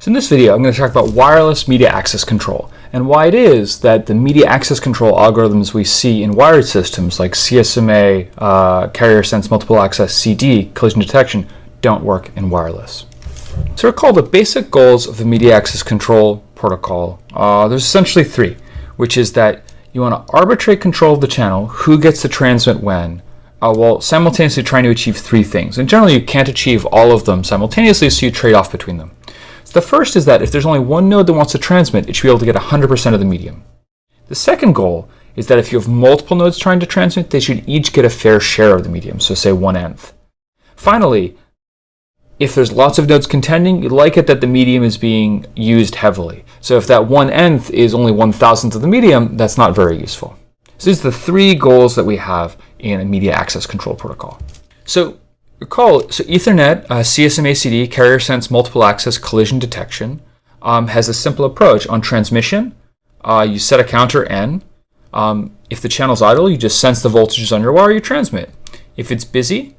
So in this video, I'm going to talk about wireless media access control and why it is that the media access control algorithms we see in wired systems like CSMA, carrier sense multiple access, CD, collision detection, don't work in wireless. So recall the basic goals of the media access control protocol. There's essentially three, which is that you want to arbitrate control of the channel, who gets to transmit when, while simultaneously trying to achieve three things. And generally you can't achieve all of them simultaneously, so you trade off between them. So the first is that if there's only one node that wants to transmit, it should be able to get 100% of the medium. The second goal is that if you have multiple nodes trying to transmit, they should each get a fair share of the medium, so say 1/nth. Finally, if there's lots of nodes contending, you like it that the medium is being used heavily. So if that 1/nth is only 1,000th of the medium, that's not very useful. So these are the three goals that we have in a media access control protocol. So recall, Ethernet, CSMA CD, carrier sense multiple access collision detection, has a simple approach. On transmission, you set a counter N. If the channel's idle, you just sense the voltages on your wire, you transmit. If it's busy,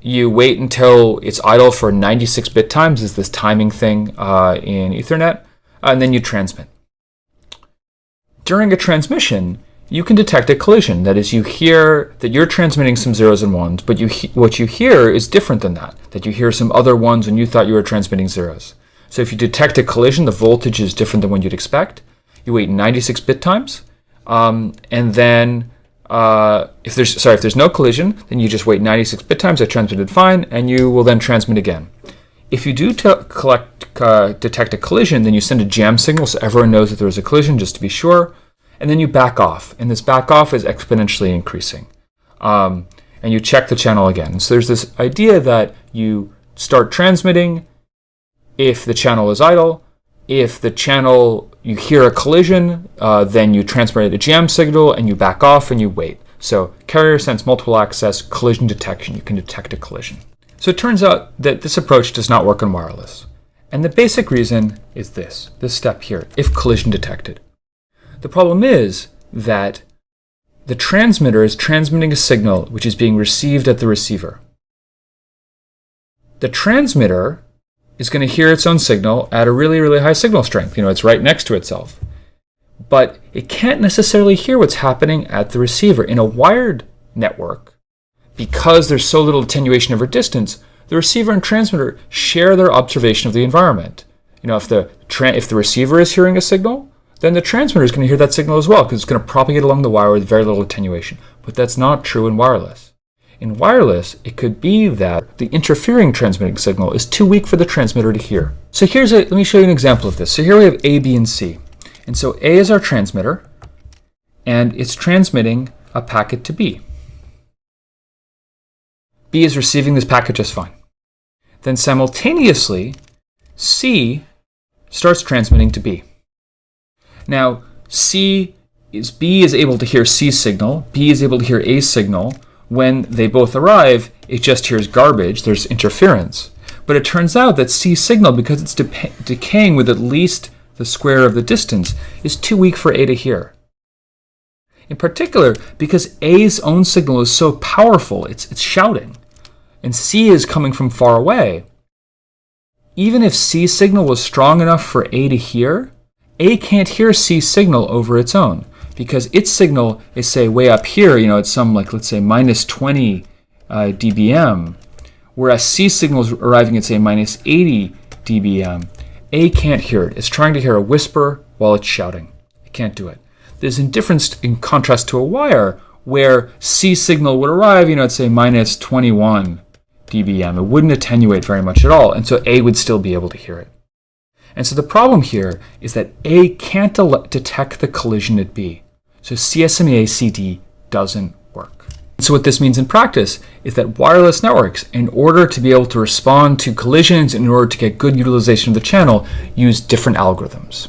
you wait until it's idle for 96 bit times, is this timing thing in Ethernet, and then you transmit. During a transmission, you can detect a collision. That is, you hear that you're transmitting some zeros and ones, but what you hear is different than that you hear some other ones when you thought you were transmitting zeros. So if you detect a collision, the voltage is different than what you'd expect. You wait 96 bit times, and then if there's no collision, then you just wait 96 bit times, I transmitted fine, and you will then transmit again. If you do detect a collision, then you send a jam signal so everyone knows that there was a collision, just to be sure. And then you back off, and this back off is exponentially increasing. And you check the channel again. So there's this idea that you start transmitting if the channel is idle. If the channel, you hear a collision, then you transmit a jam signal and you back off and you wait. So carrier sense multiple access collision detection, you can detect a collision. So it turns out that this approach does not work on wireless. And the basic reason is this step here, if collision detected. The problem is that the transmitter is transmitting a signal which is being received at the receiver. The transmitter is going to hear its own signal at a really, really high signal strength. It's right next to itself. But it can't necessarily hear what's happening at the receiver. In a wired network, because there's so little attenuation over distance, the receiver and transmitter share their observation of the environment. If the receiver is hearing a signal, then the transmitter is going to hear that signal as well, because it's going to propagate along the wire with very little attenuation. But that's not true in wireless. In wireless, it could be that the interfering transmitting signal is too weak for the transmitter to hear. So let me show you an example of this. So here we have A, B, and C. And so A is our transmitter, and it's transmitting a packet to B. B is receiving this packet just fine. Then simultaneously, C starts transmitting to B. Now, B is able to hear C's signal, B is able to hear A's signal. When they both arrive, it just hears garbage, there's interference. But it turns out that C's signal, because it's decaying with at least the square of the distance, is too weak for A to hear. In particular, because A's own signal is so powerful, it's shouting, and C is coming from far away. Even if C's signal was strong enough for A to hear, A can't hear C's signal over its own, because its signal is, say, way up here, it's some, let's say, minus 20 dBm, whereas C's signal is arriving at, say, minus 80 dBm. A can't hear it. It's trying to hear a whisper while it's shouting. It can't do it. There's a difference in contrast to a wire, where C's signal would arrive, at, say, minus 21 dBm. It wouldn't attenuate very much at all, and so A would still be able to hear it. And so the problem here is that A can't detect the collision at B. So CSMA CD doesn't work. So what this means in practice is that wireless networks, in order to be able to respond to collisions, in order to get good utilization of the channel, use different algorithms.